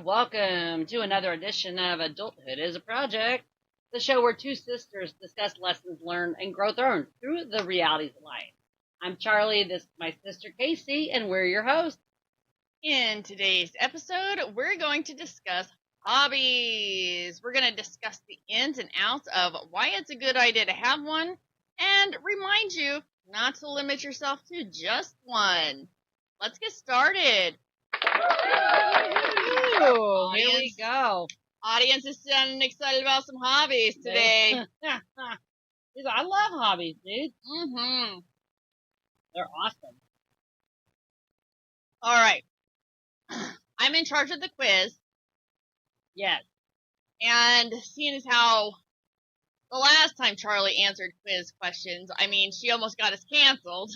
welcome to another edition of Adulthood is a Project, the show where two sisters discuss lessons learned and growth earned through the realities of life. I'm Charlie, this is my sister Casey, and we're your hosts. In today's episode, we're going to discuss hobbies. We're going to discuss the ins and outs of why it's a good idea to have one, and remind you not to limit yourself to just one. Let's get started. Ooh, here we go. Audience is sounding excited about some hobbies today. I love hobbies, dude. Mm-hmm. They're awesome. All right. I'm in charge of the quiz. Yes. And seeing as how the last time Charlie answered quiz questions, she almost got us canceled.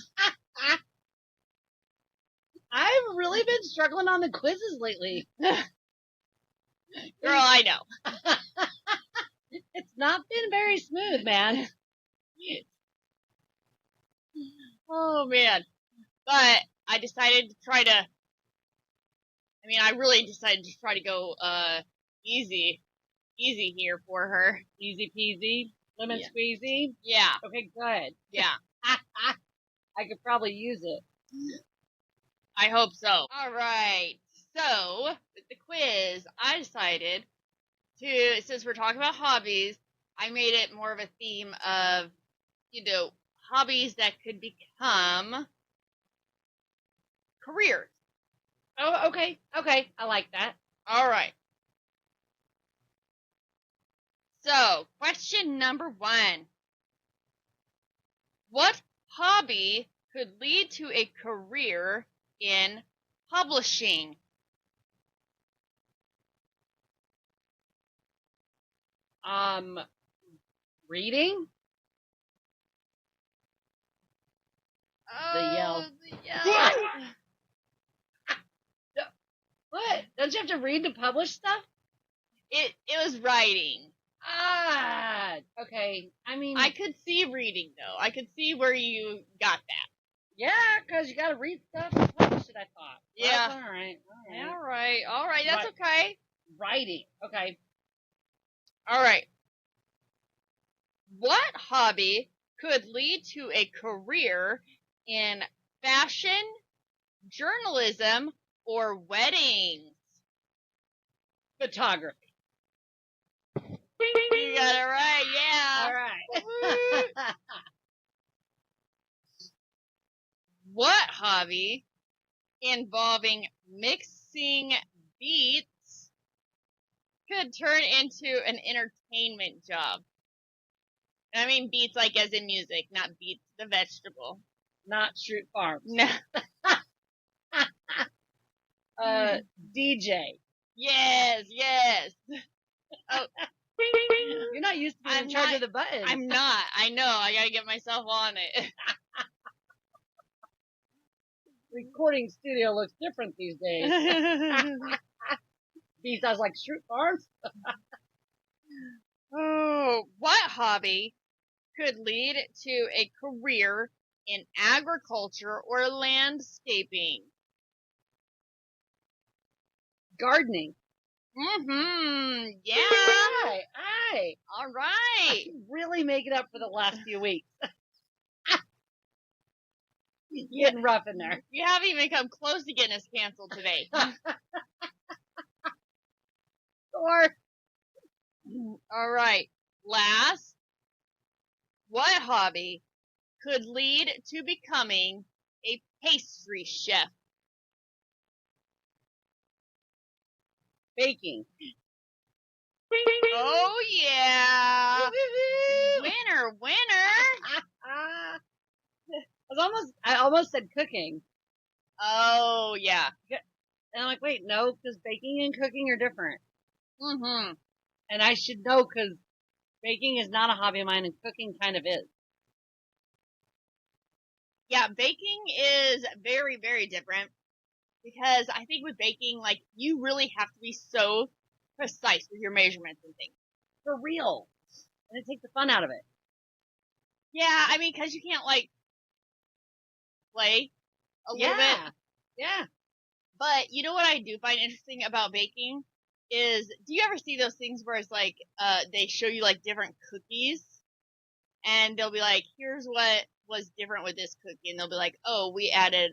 I've really been struggling on the quizzes lately. Girl, I know. It's not been very smooth, man. Oh, man. But I decided to I really decided to try to go easy here for her. Easy peasy, lemon squeezy. Yeah. Okay, good. Yeah. I could probably use it. I hope so. All right. So, with the quiz, I decided to, since we're talking about hobbies, I made it more of a theme of, hobbies that could become careers. Oh, okay. Okay. I like that. All right. So, question number 1. What hobby could lead to a career in publishing? Reading? The yell. What? Don't you have to read to publish stuff? It was writing. Okay. I could see reading, though. I could see where you got that. Yeah, because you got to read stuff and publish it, I thought. Yeah. Well, all right. All right. That's okay. Writing. Okay. All right. What hobby could lead to a career in fashion, journalism, or weddings? Photography. You got it right, yeah. All right. What hobby involving mixing beats could turn into an entertainment job? And I mean beats like as in music, not beets the vegetable. Not Shroot Farms. No. DJ. Yes. Oh. You're not used to being in charge of the button. I'm not. I know. I gotta get myself on it. Recording studio looks different these days. These sounds like Shroot Farms. Oh, what hobby could lead to a career in agriculture or landscaping? Gardening. Mm-hmm. Yeah. Aye. All right. Really make it up for the last few weeks. Getting rough in there. You haven't even come close to getting us canceled today. Or. All right. Last. What hobby could lead to becoming a pastry chef? Baking. Oh, yeah. Winner. I almost said cooking. Oh, yeah. And I'm like, wait, no, because baking and cooking are different. Mm-hmm. And I should know because baking is not a hobby of mine and cooking kind of is. Yeah, baking is very, very different because I think with baking, you really have to be so precise with your measurements and things. For real. And it takes the fun out of it. Yeah, because you can't, play a little bit. Yeah. But you know what I do find interesting about baking? is, do you ever see those things where it's like, they show you like different cookies and they'll be like, here's what was different with this cookie. And they'll be like, oh, we added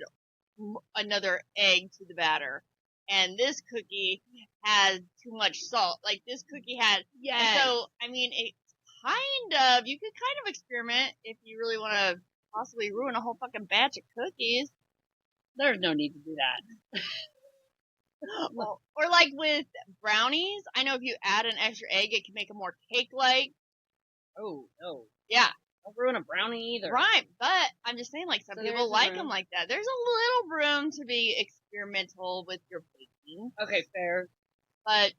another egg to the batter. And this cookie has too much salt. Like this cookie had, Yes. And so, I mean, it's kind of, you could kind of experiment if you really want to possibly ruin a whole fucking batch of cookies. There's no need to do that. Or like with brownies, I know if you add an extra egg, it can make them more cake-like. Oh, no. Yeah. Don't ruin a brownie either. Right, but I'm just saying, like, some people like them like that. There's a little room to be experimental with your baking. Okay, fair. But,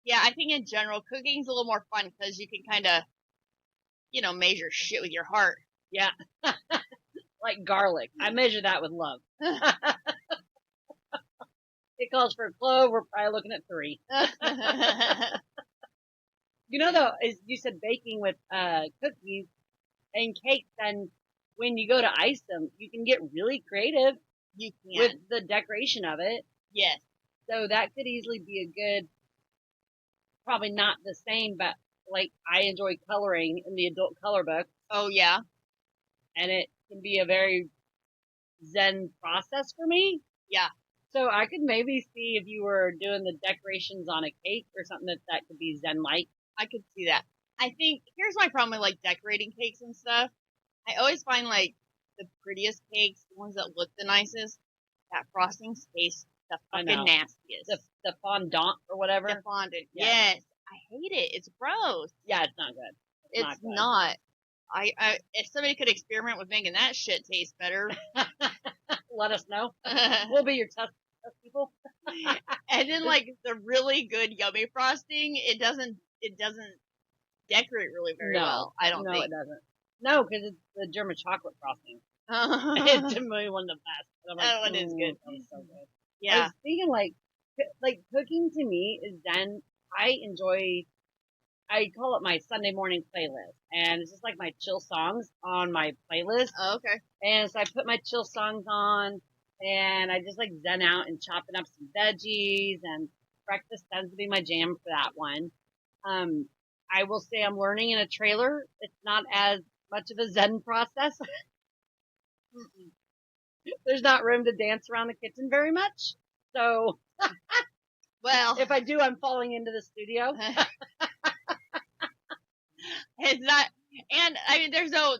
yeah, I think in general, cooking's a little more fun because you can kind of, measure shit with your heart. Yeah. Like garlic. I measure that with love. It calls for a clove. We're probably looking at 3. Though, as you said, baking with cookies and cakes, and when you go to ice them, you can get really creative with the decoration of it. Yes. So that could easily be a good, probably not the same, but like I enjoy coloring in the adult color book. Oh, yeah. And it can be a very zen process for me. Yeah. So I could maybe see if you were doing the decorations on a cake or something that could be zen-like. I could see that. I think, here's my problem with, like, decorating cakes and stuff. I always find, like, the prettiest cakes, the ones that look the nicest, that frosting tastes the fucking nastiest. The fondant or whatever. The fondant. Yeah. Yes. I hate it. It's gross. Yeah, it's not good. It's not. I if somebody could experiment with making that shit taste better. Let us know. We'll be your test people. And then, like, the really good yummy frosting, it doesn't decorate really very well. I don't think. No, it doesn't. No, because it's the German chocolate frosting. It's definitely one of the best. And I'm that one is good. That was so good. Yeah. I was thinking, like cooking to me is then, I call it my Sunday morning playlist. And it's just like my chill songs on my playlist. Oh, okay. And so I put my chill songs on, and I just like zen out and chopping up some veggies, and breakfast tends to be my jam for that one. I will say I'm learning in a trailer. It's not as much of a zen process. There's not room to dance around the kitchen very much. So, well, if I do, I'm falling into the studio. It's not, and I mean, there's no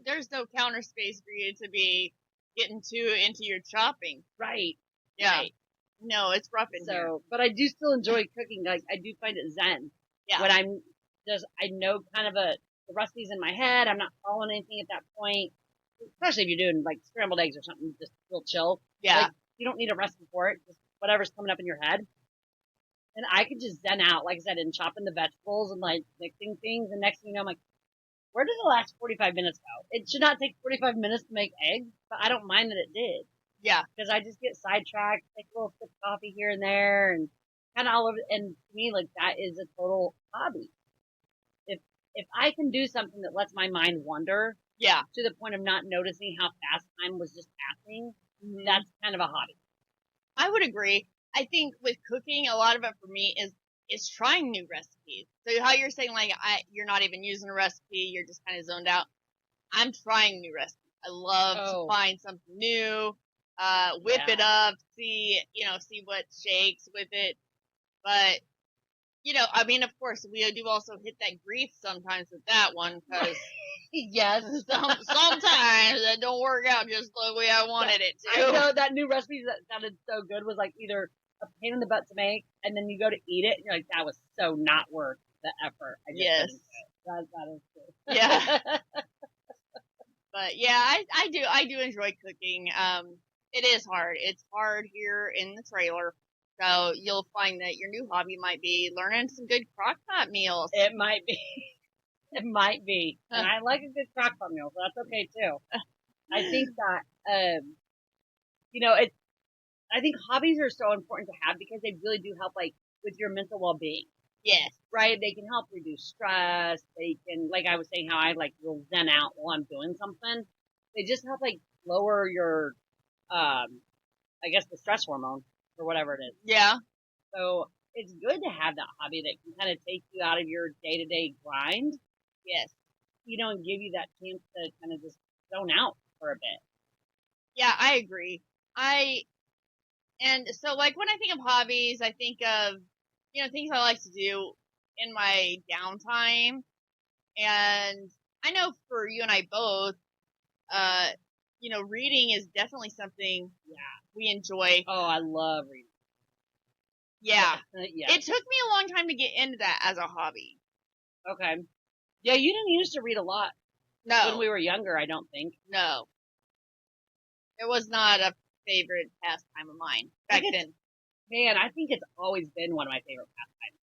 counter space for you to be getting into your chopping. Right. Yeah. Right. No, it's rough in here. But I do still enjoy cooking. Like, I do find it zen. Yeah. When I know kind of the recipes in my head. I'm not following anything at that point. Especially if you're doing like scrambled eggs or something, just real chill. Yeah. Like, you don't need a recipe for it. Just whatever's coming up in your head. And I could just zen out, like I said, and chopping the vegetables and like mixing things. And next thing you know, I'm like, where did the last 45 minutes go? It should not take 45 minutes to make eggs, but I don't mind that it did. Yeah. Because I just get sidetracked, take a little sip of coffee here and there, and kind of all over. And to me, like, that is a total hobby. If I can do something that lets my mind wander, yeah, to the point of not noticing how fast time was just passing, that's kind of a hobby. I would agree. I think with cooking, a lot of it for me is trying new recipes. So how you're saying, like, you're not even using a recipe, you're just kind of zoned out. I'm trying new recipes. I love to find something new, whip it up, see what shakes with it. But, I mean, of course, we do also hit that grief sometimes with that one, because yes, sometimes that don't work out just the way I wanted it to. I know that new recipe that sounded so good was like either a pain in the butt to make, and then you go to eat it, and you're like, that was so not worth the effort. That is true. Yeah. But yeah, I do enjoy cooking. It is hard. It's hard here in the trailer. So you'll find that your new hobby might be learning some good crock-pot meals. It might be. It might be. And I like a good crock-pot meal, so that's okay too. I think that, I think hobbies are so important to have because they really do help, like, with your mental well-being. Yes. Right? They can help reduce stress. They can, like I was saying, how I like will zen out while I'm doing something. They just help, like, lower your, I guess the stress hormone or whatever it is. Yeah. So it's good to have that hobby that can kind of take you out of your day-to-day grind, Yes. and give you that chance to kind of just zone out for a bit. Yeah, I agree. And so like when I think of hobbies, I think of, things I like to do in my downtime. And I know for you and I both, reading is definitely something we enjoy. Oh, I love reading. Yeah. Yeah. It took me a long time to get into that as a hobby. Okay. Yeah, you didn't used to read a lot No. when we were younger, I don't think. No. It was not a favorite pastime of mine back then. Man, I think it's always been one of my favorite pastimes.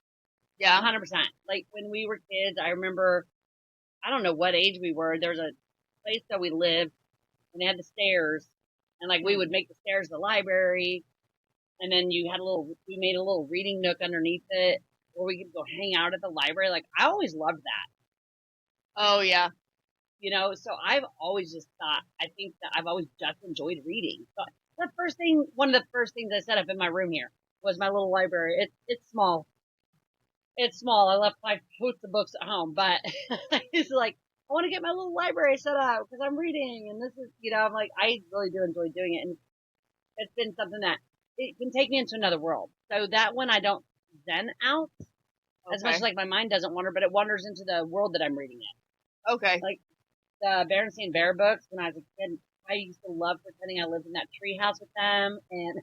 Yeah. 100%. Like when we were kids, I remember, I don't know what age we were. There was a place that we lived and they had the stairs, and like we would make the stairs the library, and then we made a little reading nook underneath it where we could go hang out at the library. Like I always loved that. Oh yeah. So I've always just thought, I think that I've always just enjoyed reading. So one of the first things I set up in my room here was my little library. It's small. It's small. I left 5 totes of books at home, but it's like, I want to get my little library set up because I'm reading, and this is, I'm like, I really do enjoy doing it, and it's been something that it can take me into another world. So that one I don't zen out as much as like my mind doesn't wander, but it wanders into the world that I'm reading in. Okay. Like the Berenstain Bear books, when I was a kid, I used to love pretending I lived in that tree house with them and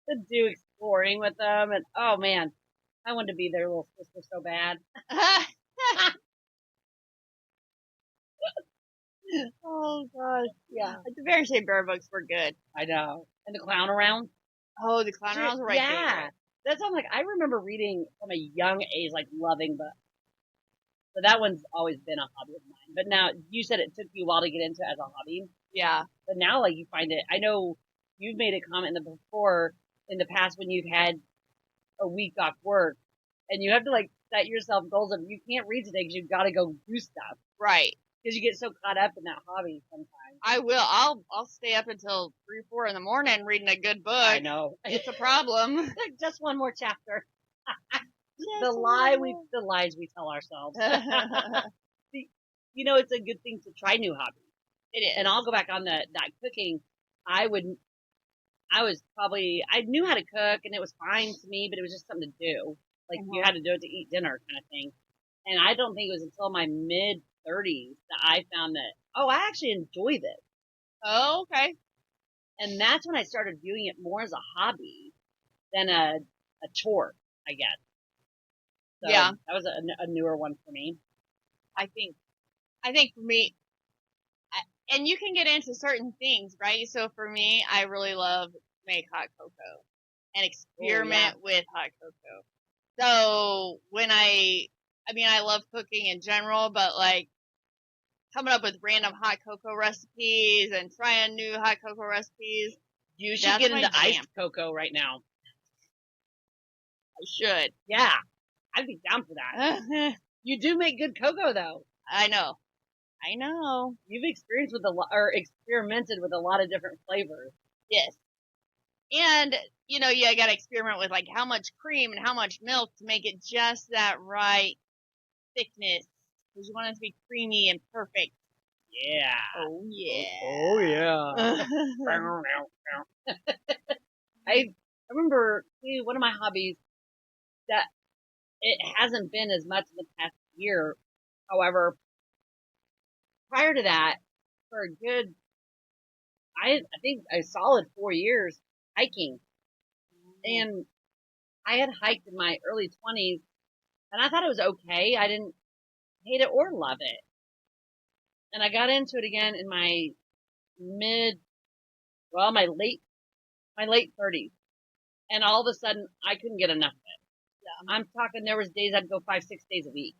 to do exploring with them. And oh man, I wanted to be their little sister so bad. Oh gosh, yeah. The Berenstain Bear books were good. I know. And the Clown Around. Oh, the Clown Arounds were right there. Yeah. That's something like I remember reading from a young age, like loving books. So that one's always been a hobby of mine. But now you said it took you a while to get into it as a hobby. Yeah. But now like you find it. I know you've made a comment in the past when you've had a week off work and you have to like set yourself goals of you can't read today because you've got to go do stuff. Right. Because you get so caught up in that hobby sometimes. I will. I'll stay up until 3, 4 in the morning reading a good book. I know. It's a problem. Just one more chapter. The lies we tell ourselves. It's a good thing to try new hobbies. It is. And I'll go back on that cooking. I knew how to cook and it was fine to me, but it was just something to do. Like you had to do it to eat dinner kind of thing. And I don't think it was until my mid 30s that I found that, I actually enjoy this. Oh, okay. And that's when I started viewing it more as a hobby than a chore, I guess. So yeah. That was a newer one for me. I think for me, and you can get into certain things, right? So for me, I really love to make hot cocoa and experiment with hot cocoa. So when I love cooking in general, but like coming up with random hot cocoa recipes and trying new hot cocoa recipes. You should get into iced cocoa right now. I should. Yeah. I'd be down for that. You do make good cocoa though. I know. You've experimented with a lot of different flavors. Yes. And, you gotta experiment with like how much cream and how much milk to make it just that right thickness. Because you want it to be creamy and perfect. Yeah. Oh yeah. Oh yeah. I remember one of my hobbies that it hasn't been as much in the past year. However, prior to that, for a good, I think a solid 4 years hiking. And I had hiked in my early 20s and I thought it was okay. I didn't hate it or love it. And I got into it again in my my late 30s. And all of a sudden I couldn't get enough of it. Yeah. I'm talking, there was days I'd go 5-6 days a week.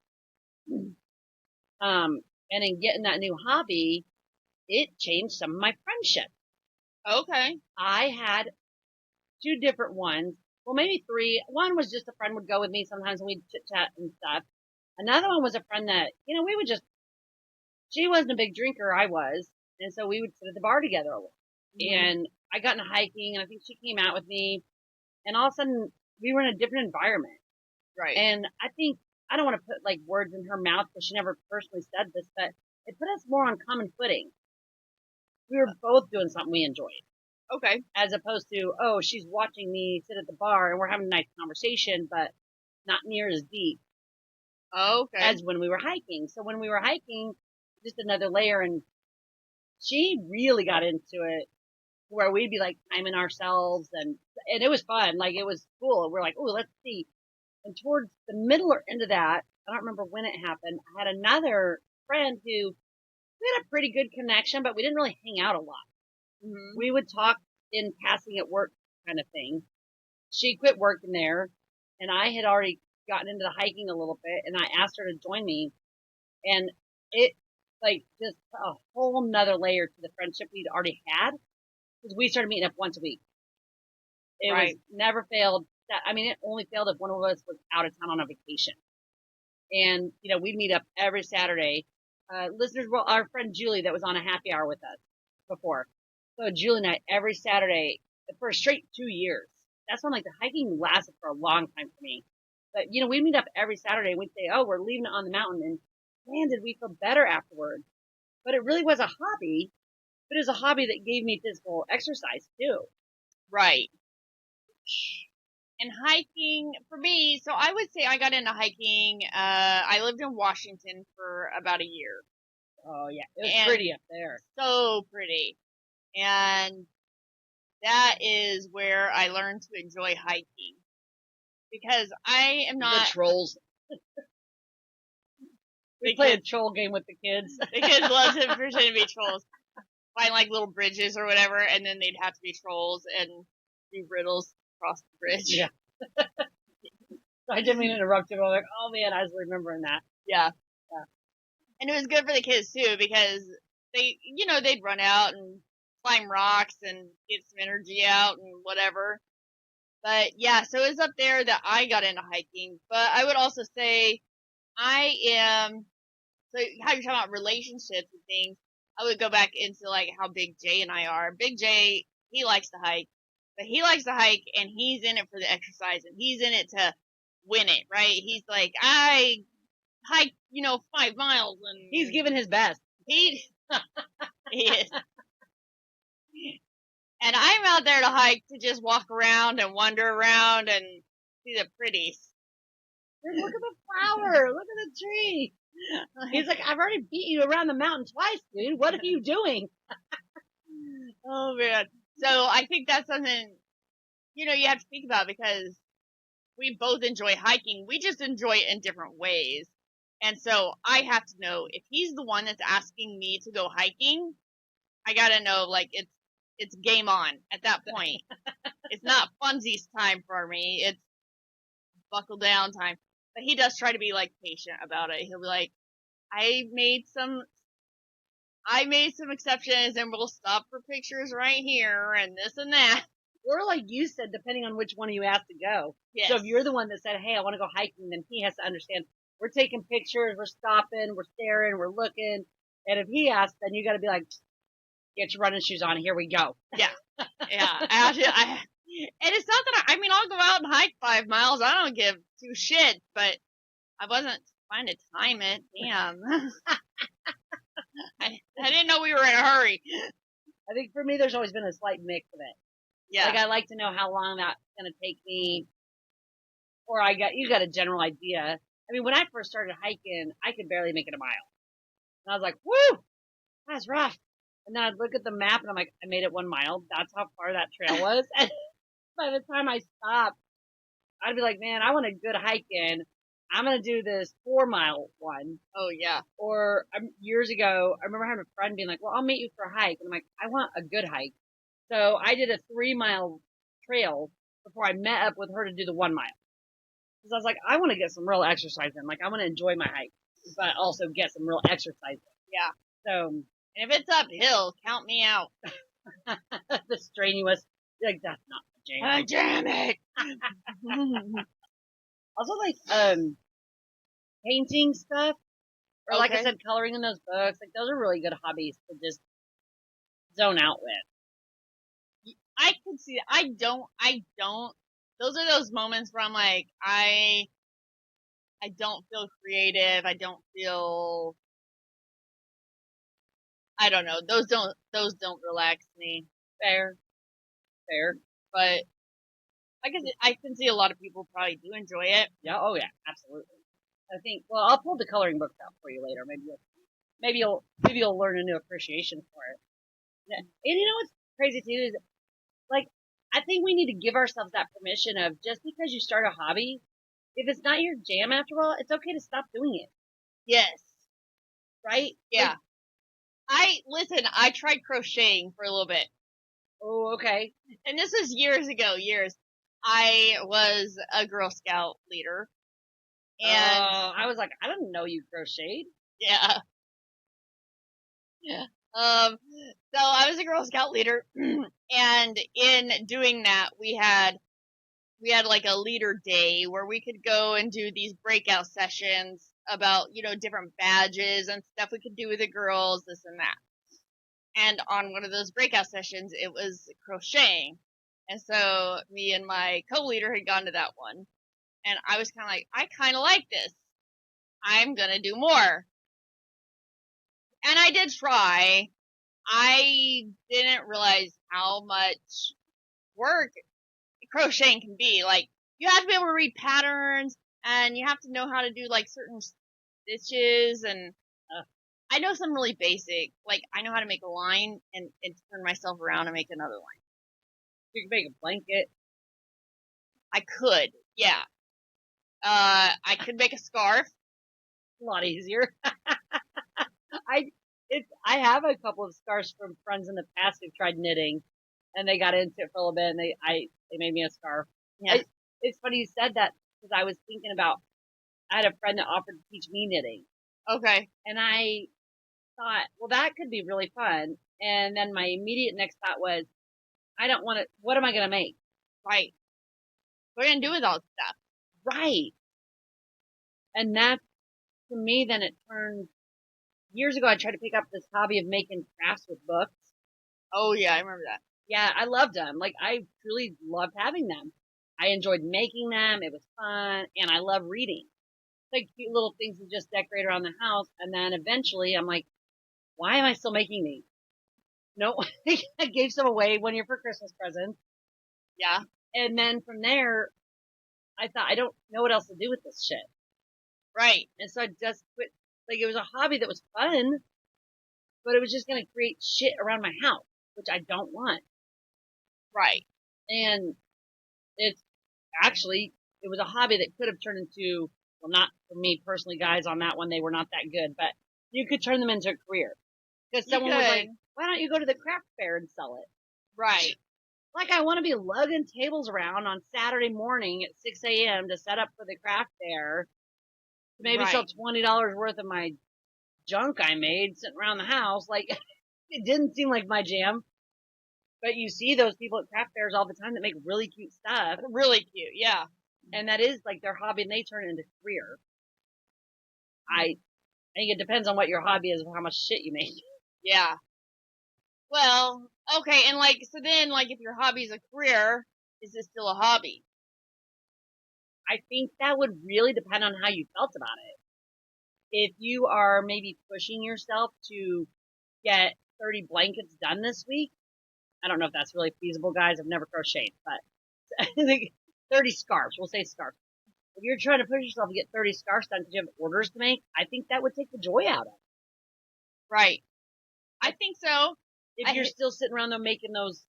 And in getting that new hobby, it changed some of my friendships. Okay. I had 2 different ones. Well, maybe 3. One was just a friend would go with me sometimes and we'd chit chat and stuff. Another one was a friend that, we would she wasn't a big drinker, I was. And so we would sit at the bar together a lot. Mm-hmm. And I got into hiking and I think she came out with me. And all of a sudden we were in a different environment. Right. And I think, I don't want to put like words in her mouth because she never personally said this, but it put us more on common footing. We were both doing something we enjoyed. Okay. As opposed to, oh, she's watching me sit at the bar and we're having a nice conversation, but not near as deep Okay. as when we were hiking. So when we were hiking, just another layer, and she really got into it where we'd be like timing ourselves, and it was fun. Like, it was cool. We're like, oh, let's see. And towards the middle or end of that, I don't remember when it happened, I had another friend who we had a pretty good connection, but we didn't really hang out a lot. Mm-hmm. We would talk in passing at work kind of thing. She quit working there, and I had already gotten into the hiking a little bit, and I asked her to join me, and it, like, just a whole nother layer to the friendship we'd already had, because we started meeting up once a week. It Right. was never failed. I mean, it only failed if one of us was out of town on a vacation. And, you know, we'd meet up every Saturday. Listeners, well, our friend Julie that was on a happy hour with us before. So Julie and I, every Saturday for a straight 2 years. That's when, like, the hiking lasted for a long time for me. But, you know, we'd meet up every Saturday and we'd say, oh, we're leaving it on the mountain. And man, did we feel better afterwards. But it really was a hobby. But it was a hobby that gave me physical exercise too. Right. And hiking, for me, so I would say I got into hiking, I lived in Washington for about a year. Oh, yeah. It was pretty up there. So pretty. And that is where I learned to enjoy hiking. Because I am not... The trolls. We play a troll game with the kids. The kids love to pretend to be trolls. Find, like, little bridges or whatever, and then they'd have to be trolls and do riddles across the bridge. Yeah. I didn't mean to interrupt you, but I'm like, oh man, I was remembering that. Yeah. And it was good for the kids too, because they, you know, they'd run out and climb rocks and get some energy out and whatever. But yeah, so it was up there that I got into hiking. But I would also say I am, so how you're talking about relationships and things, I would go back into like how Big J and I are. Big J, he likes to hike. But he likes to hike, and he's in it for the exercise, and he's in it to win it, right? He's like, I hike, 5 miles, and he's giving his best. He is. And I'm out there to hike to just walk around and wander around and see the pretties. Look at the flower. Look at the tree. He's like, I've already beat you around the mountain twice, dude. What are you doing? Oh, man. So I think that's something, you have to think about, because we both enjoy hiking. We just enjoy it in different ways. And so I have to know, if he's the one that's asking me to go hiking, I gotta know, like, it's game on at that point. It's not funsies time for me. It's buckle down time. But he does try to be, like, patient about it. He'll be like, I made some exceptions, and we'll stop for pictures right here and this and that. Or like you said, depending on which one of you asked to go. Yes. So if you're the one that said, hey, I want to go hiking, then he has to understand, we're taking pictures, we're stopping, we're staring, we're looking. And if he asks, then you got to be like, get your running shoes on, here we go. Yeah. Yeah. And it's not that I'll go out and hike 5 miles. I don't give 2 shits, but I wasn't trying to time it. Damn. I didn't know we were in a hurry. I think for me, there's always been a slight mix of it. Yeah. Like, I like to know how long that's going to take me. Or you got a general idea. I mean, when I first started hiking, I could barely make it a mile. And I was like, woo, that's rough. And then I'd look at the map and I'm like, I made it 1 mile. That's how far that trail was. And by the time I stopped, I'd be like, man, I want a good hike in. I'm going to do this 4-mile one. Oh, yeah. Or years ago, I remember having a friend being like, well, I'll meet you for a hike. And I'm like, I want a good hike. So I did a 3-mile trail before I met up with her to do the 1 mile. Because I was like, I want to get some real exercise in. Like, I want to enjoy my hike, but also get some real exercise in. Yeah. So, and if it's uphill, count me out. The strenuous, like, that's not the jam. Damn it. Also, like, painting stuff. Or like I said, coloring in those books. Like, those are really good hobbies to just zone out with. I could see that. I don't those are those moments where I'm like, I don't feel creative. I don't feel, I don't know. Those don't relax me. Fair. But I can see a lot of people probably do enjoy it. Yeah. Oh yeah. Absolutely. I think. Well, I'll pull the coloring books out for you later. Maybe you'll learn a new appreciation for it. Yeah. And you know what's crazy too is like I think we need to give ourselves that permission of just because you start a hobby, if it's not your jam after all, it's okay to stop doing it. Yes. Right? Yeah. I tried crocheting for a little bit. Oh, okay. And this is years ago, I was a Girl Scout leader. And I was like, I didn't know you crocheted. yeah. So I was a Girl Scout leader, and in doing that, we had like a leader day where we could go and do these breakout sessions about, different badges and stuff we could do with the girls, this and that. And on one of those breakout sessions, it was crocheting. And so me and my co-leader had gone to that one. And I was kind of like, I kind of like this. I'm going to do more. And I did try. I didn't realize how much work crocheting can be. Like, you have to be able to read patterns, and you have to know how to do, like, certain stitches, and I know some really basic. Like, I know how to make a line and turn myself around and make another line. You can make a blanket. I could, yeah. I could make a scarf. A lot easier. I have a couple of scarves from friends in the past who've tried knitting, and they got into it for a little bit, and they made me a scarf. Yeah. It's funny you said that because I was thinking about I had a friend that offered to teach me knitting. Okay. And I thought, well, that could be really fun. And then my immediate next thought was, I don't want to. What am I going to make? Right. What are you going to do with all this stuff? Right. And that, to me, then it turned. Years ago, I tried to pick up this hobby of making crafts with books. Oh, yeah, I remember that. Yeah, I loved them. Like, I truly loved having them. I enjoyed making them. It was fun. And I love reading. Like, cute little things to just decorate around the house. And then eventually, I'm like, why am I still making these? No, I gave some away one year for Christmas presents. Yeah. And then from there, I thought, I don't know what else to do with this shit. Right. And so I just quit. Like, it was a hobby that was fun, but it was just going to create shit around my house, which I don't want. Right. And it's actually, it was a hobby that could have turned into, well, not for me personally, guys, on that one, they were not that good, but you could turn them into a career. Because someone was like, why don't you go to the craft fair and sell it? Right. Like, I want to be lugging tables around on Saturday morning at 6 a.m. to set up for the craft fair. Maybe sell $20 worth of my junk I made sitting around the house. Like, it didn't seem like my jam. But you see those people at craft fairs all the time that make really cute stuff. Really cute, yeah. And that is like their hobby, and they turn it into a career. I think it depends on what your hobby is and how much shit you make. Yeah. Well, okay, and so then, if your hobby is a career, is this still a hobby? I think that would really depend on how you felt about it. If you are maybe pushing yourself to get 30 blankets done this week, I don't know if that's really feasible, guys. I've never crocheted, but I think 30 scarves. We'll say scarves. If you're trying to push yourself to get 30 scarves done because you have orders to make, I think that would take the joy out of it. Right. I think so. If you're still sitting around though making those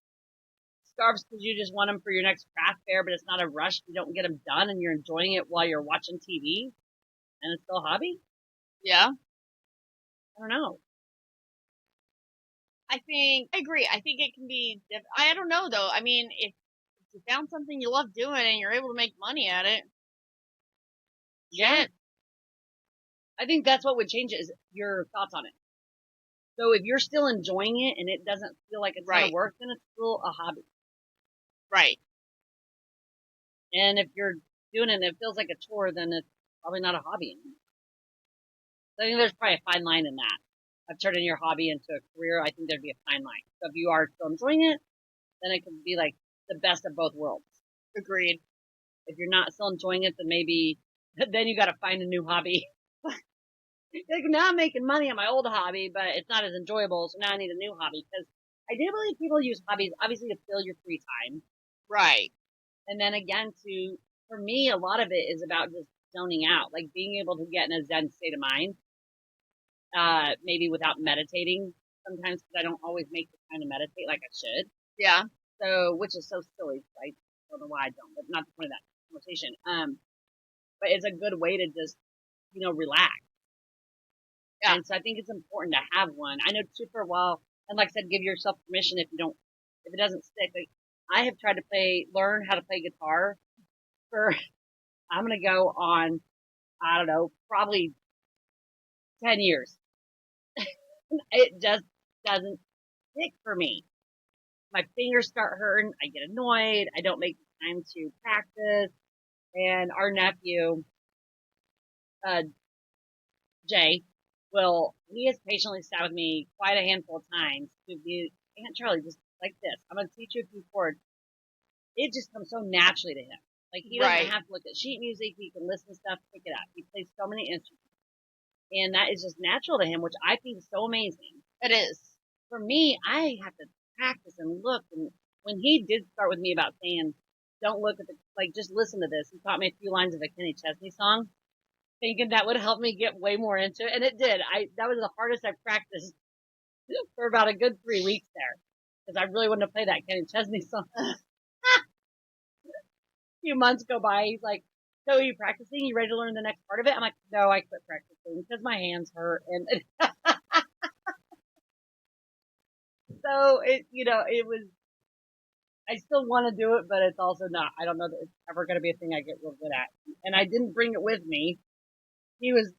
scarves because you just want them for your next craft fair, but it's not a rush, you don't get them done, and you're enjoying it while you're watching TV, and it's still a hobby. Yeah. I don't know. I agree. I think it can be. I don't know though. I mean, if you found something you love doing and you're able to make money at it, yeah. I think that's what would change it is your thoughts on it. So if you're still enjoying it and it doesn't feel like it's gonna work, then it's still a hobby. Right. And if you're doing it and it feels like a chore, then it's probably not a hobby anymore. So I think there's probably a fine line in that. Of turning your hobby into a career, I think there'd be a fine line. So if you are still enjoying it, then it can be like the best of both worlds. Agreed. if you're not still enjoying it, then maybe then you got to find a new hobby. Like now I'm making money on my old hobby, but it's not as enjoyable, so now I need a new hobby because I do believe people use hobbies obviously to fill your free time, Right. and then again for me a lot of it is about just zoning out, like being able to get in a Zen state of mind, maybe without meditating sometimes because I don't always make the time to meditate like I should. Yeah. So, which is so silly. I don't know why I don't, but not the point of that conversation. But it's a good way to just, relax. Yeah. And so I think it's important to have one. I know too for a while, and like I said, give yourself permission if it doesn't stick. Like I have tried to learn how to play guitar for, I'm going to go on, I don't know, probably 10 years. It just doesn't stick for me. My fingers start hurting. I get annoyed. I don't make the time to practice. And our nephew, Jay, he has patiently sat with me quite a handful of times to be, Aunt Charlie, just like this. I'm going to teach you a few chords. It just comes so naturally to him. Like he doesn't have to look at sheet music. He can listen to stuff, pick it up. He plays so many instruments. And that is just natural to him, which I think is so amazing. It is. For me, I have to practice and look. And when he did start with me about saying, don't look at just listen to this. He taught me a few lines of a Kenny Chesney song, thinking that would help me get way more into it. And it did. That was the hardest I practiced for about a good 3 weeks there. Because I really wanted to play that Kenny Chesney song. A few months go by. He's like, so are you practicing? You ready to learn the next part of it? I'm like, no, I quit practicing because my hands hurt. And so it was, I still want to do it, but it's also not. I don't know that it's ever going to be a thing I get real good at. And I didn't bring it with me. He goes,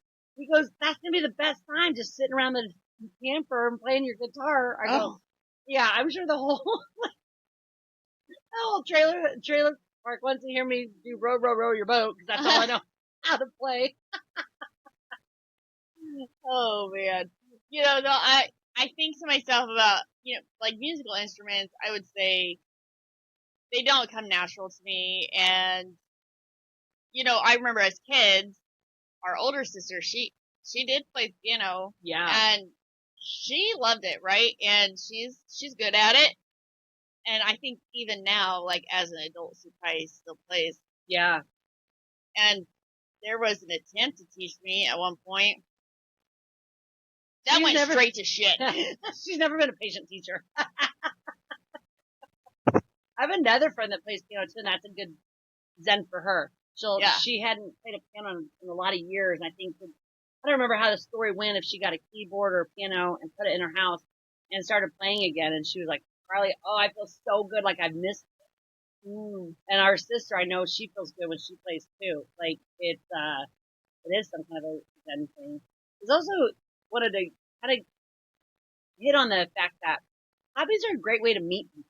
that's going to be the best time just sitting around the camper and playing your guitar. I go, yeah, I'm sure the whole trailer park wants to hear me do row, row, row your boat because that's all I know how to play. Oh man. No, I think to myself about, like musical instruments, I would say they don't come natural to me. And, I remember as kids, our older sister, she did play piano. Yeah. And she loved it, right? And she's good at it. And I think even now, like as an adult, she probably still plays. Yeah. And there was an attempt to teach me at one point. That went straight to shit. She's never been a patient teacher. I have another friend that plays piano too, and that's a good Zen for her. She hadn't played a piano in a lot of years, and I don't remember how the story went, if she got a keyboard or a piano and put it in her house and started playing again, and she was like, Carly, I feel so good, like I've missed it. And our sister, I know she feels good when she plays too. Like it is some kind of a Zen thing. There's also wanted to kind of hit on the fact that hobbies are a great way to meet people.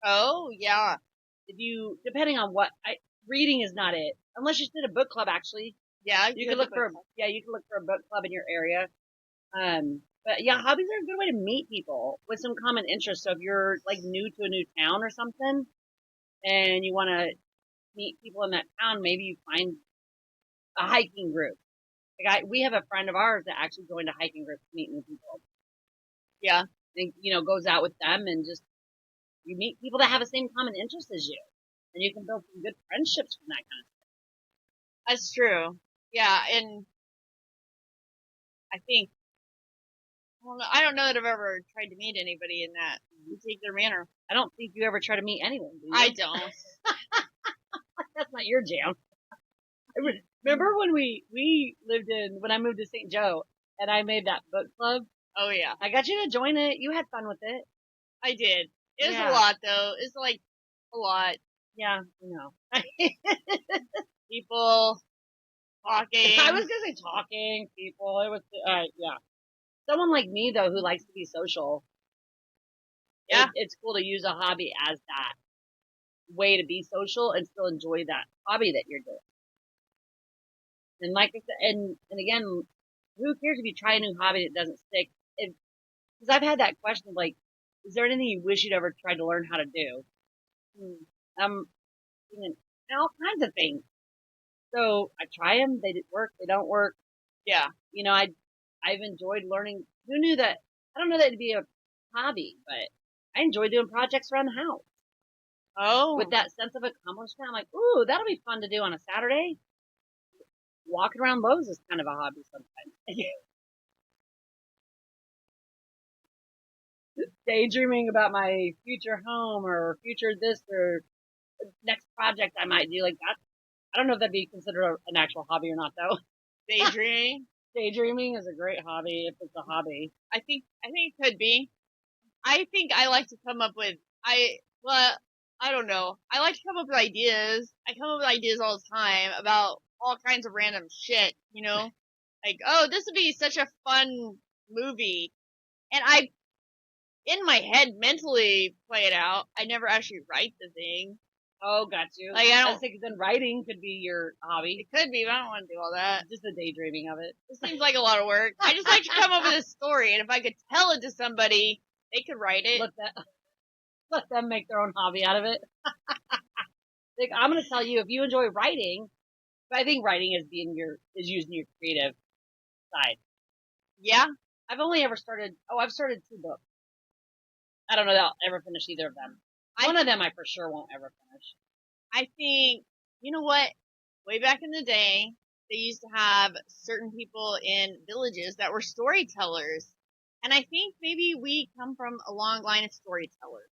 Oh yeah. Depending on reading is not it, unless you did a book club. Actually, yeah, you can look for a book club in your area. But yeah, hobbies are a good way to meet people with some common interests. So if you're like new to a new town or something, and you want to meet people in that town, maybe you find a hiking group. We have a friend of ours that actually joined a hiking group to meet new people. Yeah, and goes out with them and just you meet people that have the same common interests as you, and you can build some good friendships from that kind of stuff. That's true. Yeah, and I think I don't know that I've ever tried to meet anybody in that particular manner. I don't think you ever try to meet anyone, do you? I don't. That's not your jam. Remember when when I moved to St. Joe and I made that book club? Oh yeah. I got you to join it. You had fun with it. I did. It was a lot though. It's like a lot. Yeah, I know. People talking. I was gonna say talking, people. It was, yeah. Someone like me though, who likes to be social. Yeah. It's cool to use a hobby as that way to be social and still enjoy that hobby that you're doing. And like I said, and again, who cares if you try a new hobby that doesn't stick? Because I've had that question of like, is there anything you wish you'd ever tried to learn how to do? and all kinds of things. So I try them. They work. They don't work. Yeah. You know, I've enjoyed learning. Who knew that? I don't know that it'd be a hobby, but I enjoy doing projects around the house with Oh, that sense of accomplishment. I'm like, ooh, that'll be fun to do on a Saturday. Walking around Lowe's is kind of a hobby sometimes. Daydreaming about my future home or future this or next project I might do. Like that. I don't know if that'd be considered an actual hobby or not, though. daydreaming. Daydreaming is a great hobby if it's a hobby. I think it could be. I think I like to come up with I don't know. I like to come up with ideas. I come up with ideas all the time about all kinds of random shit, you know? Like, oh, this would be such a fun movie. And I in my head mentally play it out. I never actually write the thing. Oh, got you. Like I I don't was thinking then writing could be your hobby. it could be, but I don't want to do all that. Just the daydreaming of it. It seems like a lot of work. I just like to come up with a story, and if I could tell it to somebody, they could write it. Let them make their own hobby out of it. Like, I'm going to tell you, if you enjoy writing, but I think writing is using your creative side. Yeah. I've started 2 books. I don't know that I'll ever finish either of them. One of them I for sure won't ever finish. I think, you know what? Way back in the day, they used to have certain people in villages that were storytellers. And I think maybe we come from a long line of storytellers.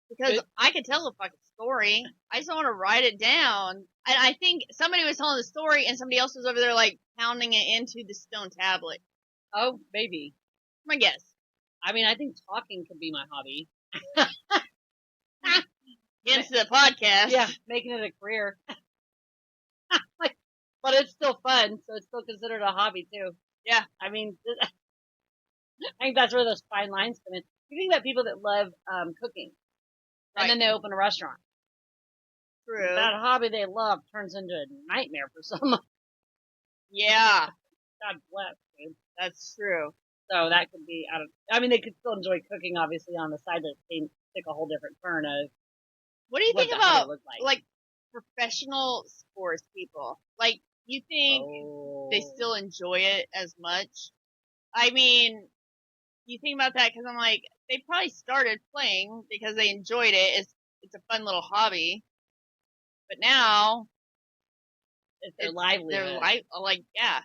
Because I could tell a fucking story. I just don't want to write it down. And I think somebody was telling the story and somebody else was over there like pounding it into the stone tablet. Oh, maybe. My guess. I mean, I think talking could be my hobby. Hence the podcast. Yeah, making it a career. But it's still fun, so it's still considered a hobby too. Yeah. I mean, I think that's where those fine lines come in. You think about people that love cooking, and then they open a restaurant. True. That hobby they love turns into a nightmare for some. Yeah. God bless, dude. That's true. So that could be, I mean, they could still enjoy cooking, obviously, on the side, but they take a whole different turn of what do you think the hobby about, looks like, professional sports people? Like, you think they still enjoy it as much? I mean, you think about that because I'm like, they probably started playing because they enjoyed it. It's a fun little hobby. But now, it's their livelihood. Like, yeah.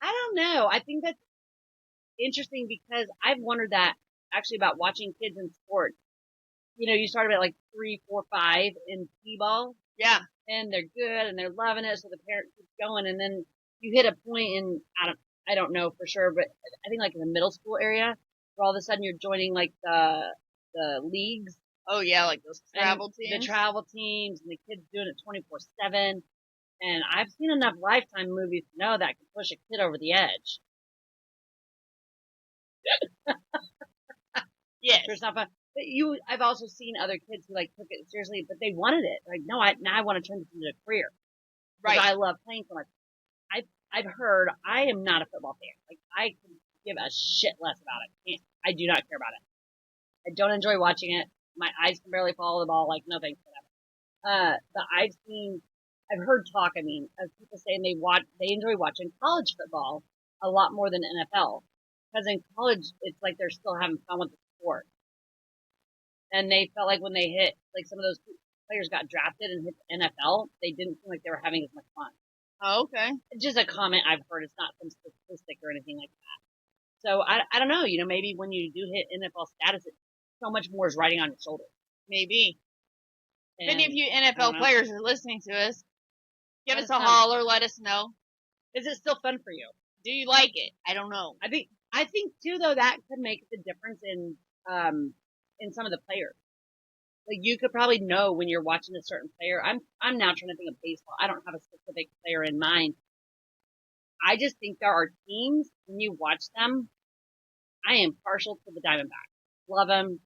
I don't know. I think that's interesting because I've wondered that actually about watching kids in sports. You know, you start about like 3, 4, 5 in t-ball. Yeah. And they're good and they're loving it, so the parent keeps going, and then you hit a point in, I don't know for sure, but I think like in the middle school area, where all of a sudden you're joining like the leagues. Oh yeah, like those travel teams. The travel teams, and the kids doing it 24/7. And I've seen enough Lifetime movies to know that can push a kid over the edge. Yes. It's not fun. But I've also seen other kids who like took it seriously, but they wanted it. Like, no, now I want to turn this into a career. Right. I love playing so much. I've heard, I am not a football fan. Like, I can give a shit less about it. I do not care about it. I don't enjoy watching it. My eyes can barely follow the ball. Like, no thanks, whatever. But I've heard talk, I mean, of people saying they enjoy watching college football a lot more than NFL. Because in college, it's like they're still having fun with the sport. And they felt like when they hit, like some of those players got drafted and hit the NFL, they didn't seem like they were having as much fun. Oh, okay. Just a comment I've heard. It's not some statistic or anything like that. So I don't know. You know, maybe when you do hit NFL status, so much more is riding on your shoulders. Maybe. If any of you NFL players are listening to us, give us a holler. Let us know. Is it still fun for you? Do you like it? I don't know. I think too, though, that could make the difference in some of the players. Like, you could probably know when you're watching a certain player. I'm now trying to think of baseball. I don't have a specific player in mind. I just think there are teams, when you watch them, I am partial to the Diamondbacks. Love them.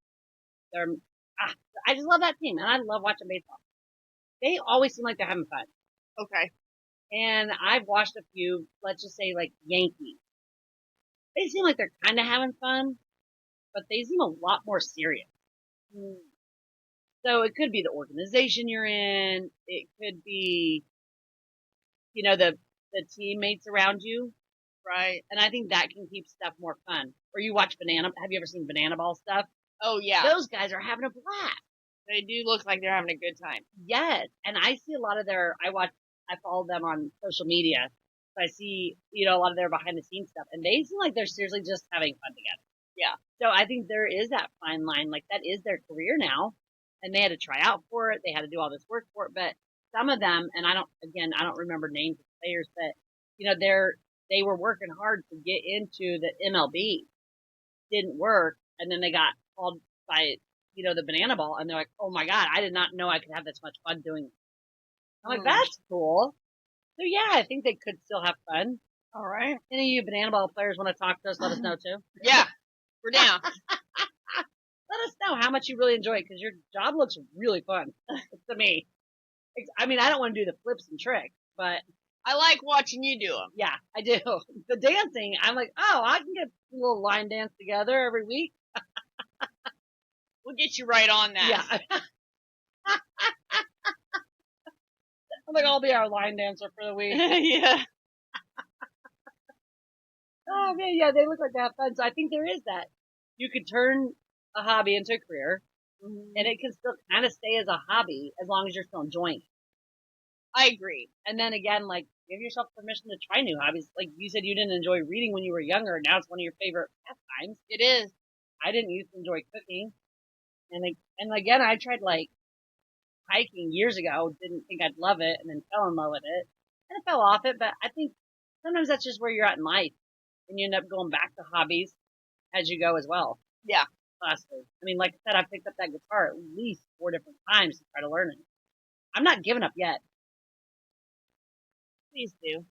I just love that team, and I love watching baseball. They always seem like they're having fun. Okay. And I've watched a few, let's just say, like, Yankees. They seem like they're kind of having fun, but they seem a lot more serious. So it could be the organization you're in. It could be, the teammates around you. Right. And I think that can keep stuff more fun. Or you watch have you ever seen Banana Ball stuff? Oh, yeah. Those guys are having a blast. They do look like they're having a good time. Yes. And I see a lot of I follow them on social media. So I see, a lot of their behind the scenes stuff. And they seem like they're seriously just having fun together. Yeah. So I think there is that fine line. Like, that is their career now. And they had to try out for it. They had to do all this work for it. But some of them, and I don't remember names of players, but, they were working hard to get into the MLB. Didn't work. And then they got called by, the Banana Ball. And they're like, oh my God, I did not know I could have this much fun doing it. I'm like, that's cool. So yeah, I think they could still have fun. All right. Any of you Banana Ball players want to talk to us, let us know too. Yeah, we're down. Let us know how much you really enjoy it, because your job looks really fun to me. I mean, I don't want to do the flips and tricks, but I like watching you do them. yeah, I do. The dancing, I'm like, oh, I can get a little line dance together every week. We'll get you right on that. Yeah. I'm like, I'll be our line dancer for the week. Yeah. Oh man, yeah, they look like they have fun. So I think there is that. You could turn a hobby into a career, and it can still kind of stay as a hobby as long as you're still enjoying it. I agree. And then again, like, give yourself permission to try new hobbies. Like you said, you didn't enjoy reading when you were younger, and now it's one of your favorite pastimes. It is. I didn't used to enjoy cooking, and again, I tried like hiking years ago. Didn't think I'd love it, and then fell in love with it, and I fell off it. But I think sometimes that's just where you're at in life, and you end up going back to hobbies as you go as well. Yeah. Possibly. I mean, like I said, I picked up that guitar at least 4 different times to try to learn it. I'm not giving up yet. Please do.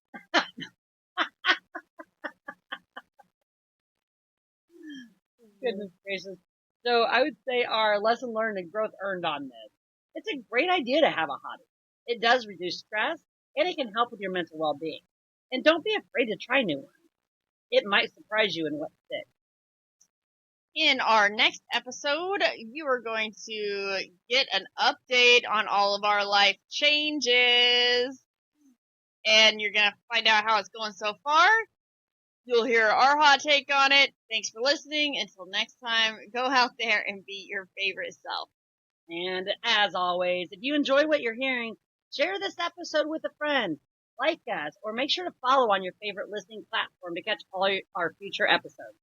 Goodness gracious. So I would say our lesson learned and growth earned on this. It's a great idea to have a hobby. It does reduce stress, and it can help with your mental well-being. And don't be afraid to try new ones. It might surprise you in what sticks. In our next episode, you are going to get an update on all of our life changes. And you're going to find out how it's going so far. You'll hear our hot take on it. Thanks for listening. Until next time, go out there and be your favorite self. And as always, if you enjoy what you're hearing, share this episode with a friend, like us, or make sure to follow on your favorite listening platform to catch all our future episodes.